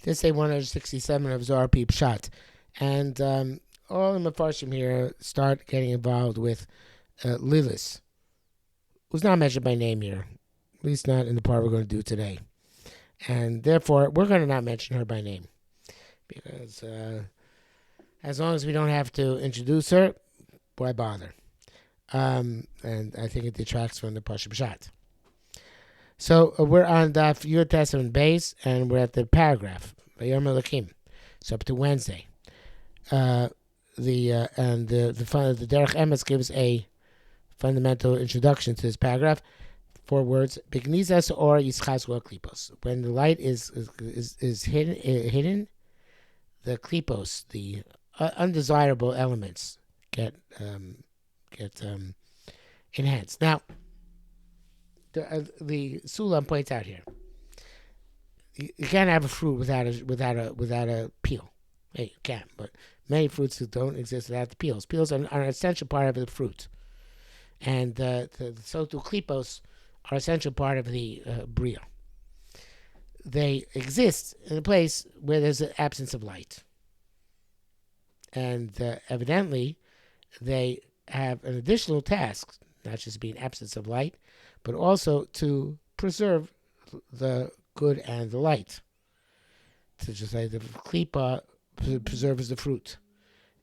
This is day 167 of Zohar Pshat. And all the Mefarshim here start getting involved with Lilis, who's not mentioned by name here, at least not in the part we're going to do today. And therefore, we're going to not mention her by name. Because as long as we don't have to introduce her, why bother? And I think it detracts from the Pshat. So we're on Daf Yud Testament base, and we're at the paragraph Vayom Elokim. So up to Wednesday. The Derech Emes gives a fundamental introduction to this paragraph. 4 words: Bignizas or Yischas Kelipos. When the light is hidden, the Kelipos, the undesirable elements, get enhanced. Now, the Sulam points out here, you can't have a fruit without a peel. Hey, you can, but many fruits don't exist without the peels. Peels are an essential part of the fruit, and so too Kelipos are an essential part of the bria. They exist in a place where there's an absence of light, and evidently they have an additional task, not just being absence of light, but also to preserve the good and the light. To just like the klipa preserves the fruit.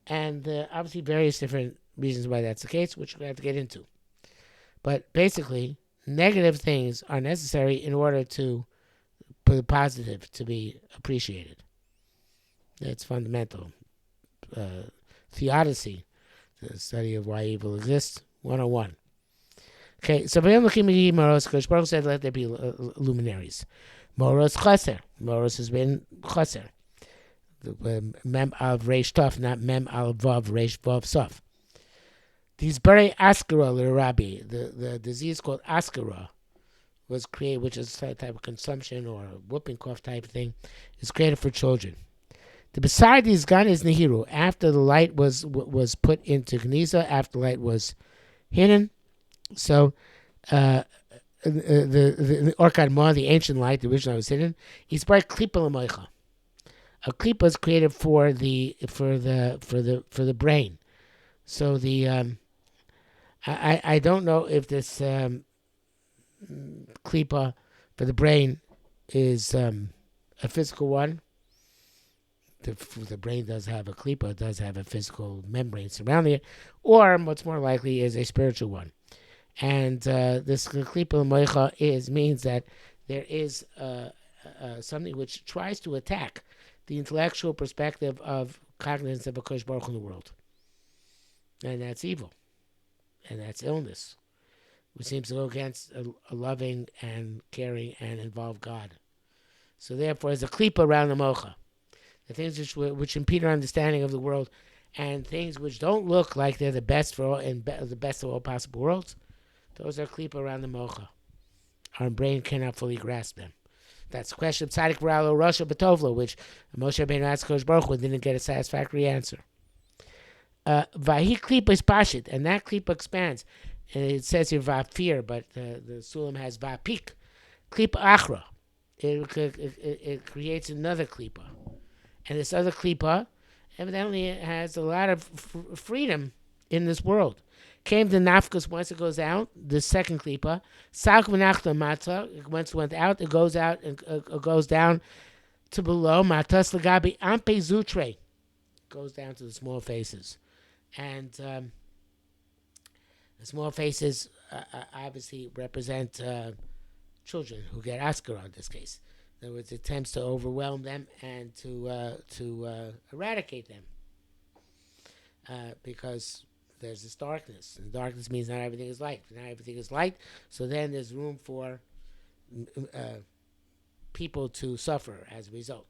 And obviously various different reasons why that's the case, which we're going to have to get into. But basically, negative things are necessary in order for the positive to be appreciated. That's fundamental. Theodicy, the study of why evil exists, 101. Okay, so Moros said, let there be luminaries. Moros chaser. Moros has been chaser. Mem al reish tov, not mem al vav reish vav sof. These bere askara l'Rabi, the disease called askara, was created, which is a type of consumption or a whooping cough type of thing, is created for children. The beside these gun is nehiru. After the light was put into Gniza, after the light was hidden. So, the Orkad Ma, the ancient light, the original was hidden. He's by klipa l'moicha. A klipa is created for the brain. So I don't know if this klipa for the brain is a physical one. The brain does have a klipa, it does have a physical membrane surrounding it, or what's more likely is a spiritual one. And this klipa l'moicha means that there is something which tries to attack the intellectual perspective of cognizance of a Kosh Baruch in the world. And that's evil. And that's illness, which seems to go against a loving and caring and involved God. So therefore, there's a klipa around the mocha. The things which impede our understanding of the world, and things which don't look like they're the best for all and the best of all possible worlds, those are klipa around the mocha. Our brain cannot fully grasp them. That's the question of Tzadik Ralo Rasha B'Tovlo, which Moshe Rabbeinu asked Kosh Baruch Hu, didn't get a satisfactory answer. Vahi klipa is pashit, and that klipa expands. And it says here va'fir, but the Sulam has va'pik. Klipa achra. It creates another klipa. And this other klipa, evidently, it has a lot of freedom in this world. Came to nafkas once it goes out, the second klipa. Salk v'nachta matza, once it went out, it goes out and goes down to below. Matas l'gabi ampe zutre. Goes down to the small faces. And the small faces obviously represent children who get askara in this case. In other words, it attempts to overwhelm them and to eradicate them because there's this darkness. And darkness means not everything is light. Not everything is light, so then there's room for people to suffer as a result.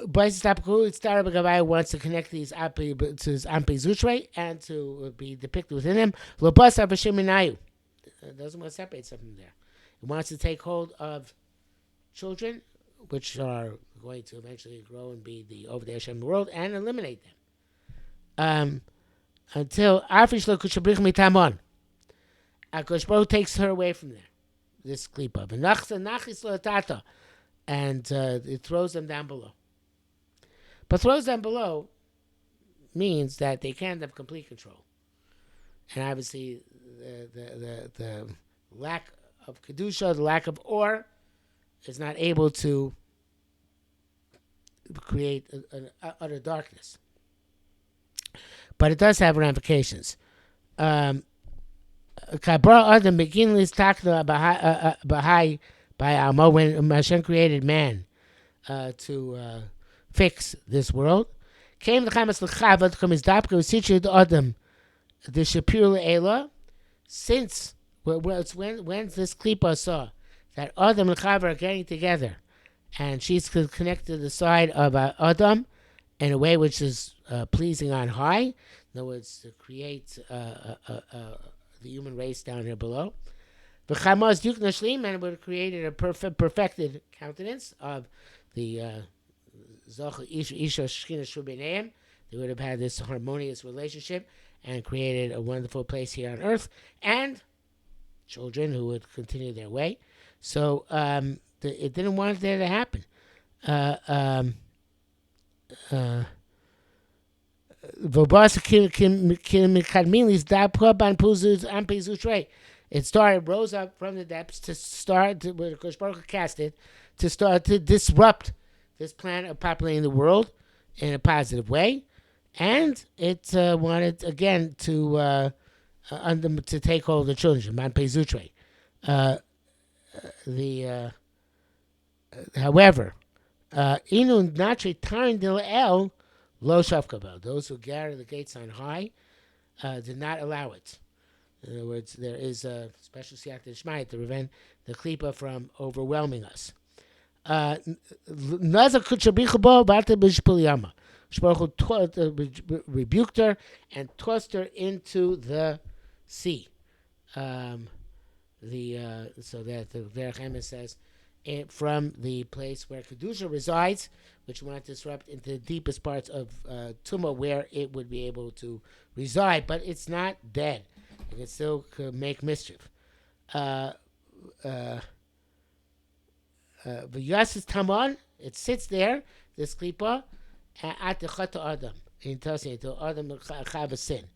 Bryce Gavai wants to connect these to his Ampe Zutre and to be depicted within him. Lobasa Vashiminayu. It doesn't want to separate something there. It wants to take hold of children, which are going to eventually grow and be the over the Hashem world, and eliminate them. Until Afish Lo Kushabrich Mitamon. Akosh Baruch takes her away from there. This klipa. V'nachsa nachis lo tata. and it throws them down below. But throws them below means that they can't have complete control, and obviously the lack of kedusha, the lack of or, is not able to create an utter darkness. But it does have ramifications. Kabra Adam beginning takna bahai by Almo when Hashem created man to fix this world. Came the Chamas L'Chavad from his Dapka Usichid Adam the Shapir Ela. Since when this Klipa saw that Adam and Chava are getting together, and she's connected to the side of Adam in a way which is pleasing on high. In other words, to create the human race down here below. V'chamaz Duk Nashlim, and it would have created a perfected countenance of the Zohar Isha Shechina Shubineim. They would have had this harmonious relationship and created a wonderful place here on earth, and children who would continue their way. So it didn't want that to happen. It rose up from the depths to start, where Kosh Baruch cast it, to start to disrupt this plan of populating the world in a positive way. And it wanted, again, to take hold of the children. However, Inun Natri Tarin Dil El Lo Shavkabel. Those who guard the gates on high did not allow it. In other words, there is a special siyat d'shmai to prevent the klipa from overwhelming us. Naza kuchabichabo bata b'shpiliyama. Shbaruch rebuked her and tossed her into the sea. So that the Derech Emes says, from the place where Kedusha resides, which will not disrupt into the deepest parts of Tumah, where it would be able to reside, but it's not dead. It can still make mischief. V'yasis Taman, it sits there, this klipa, at the Chata Adam, until Adam Chava sin.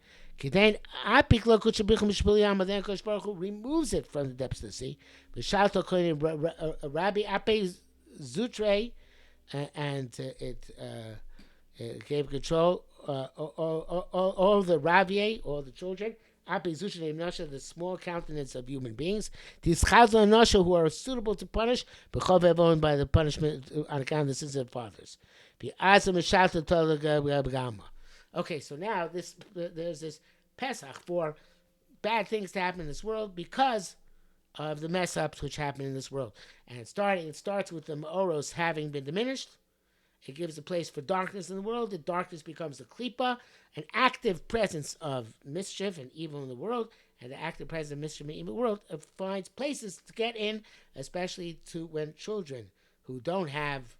Then Kosh Baruch Hu removes it from the depths of the sea. Rabbi Ape Zutre, and it gave control all the Ravier, all the children. Ape Zutre Nasha, the small countenance of human beings. These Chazal Nasha who are suitable to punish, but owned by the punishment on account of the sins of their fathers. Okay, so now there's this Pesach for bad things to happen in this world because of the mess ups which happen in this world. And it starts with the Ma'oros having been diminished. It gives a place for darkness in the world. The darkness becomes a klipa, an active presence of mischief and evil in the world. And the active presence of mischief and evil in the world finds places to get in, especially to when children who don't have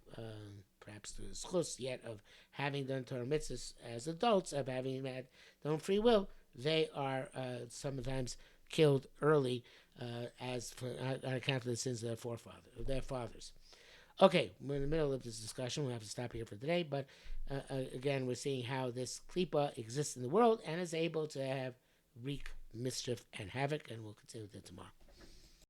perhaps the schus yet of having done Torah mitzvahs as adults, of having had their own free will, they are sometimes killed early on account of the sins of their fathers. Okay, we're in the middle of this discussion. We'll have to stop here for today. But again, we're seeing how this klipa exists in the world and is able to wreak mischief and havoc, and we'll continue with that tomorrow.